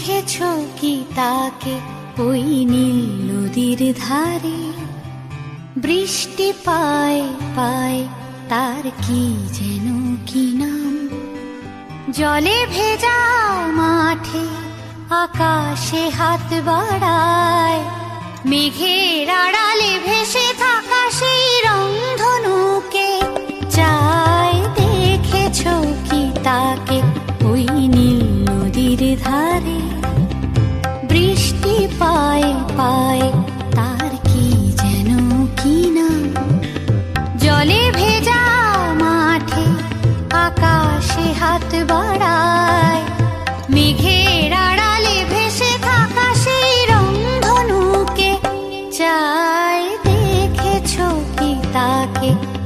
দেখেছো কি তাকে ওই নীল নদীর ধারে? বৃষ্টি পায় পায় তার কি যেন কি নাম। জলে ভেজা মাঠে আকাশে হাত বাড়ায়, মেঘের আড়ালে ভেসে থাকা সেই রংধনুকে চায়। দেখেছো কি তাকে ওই নীল নদীর ধারে? বৃষ্টি পায় পায় তার কি যেন কি নাম। জলে ভেজা মাঠে আকাশে হাত বাড়ায়,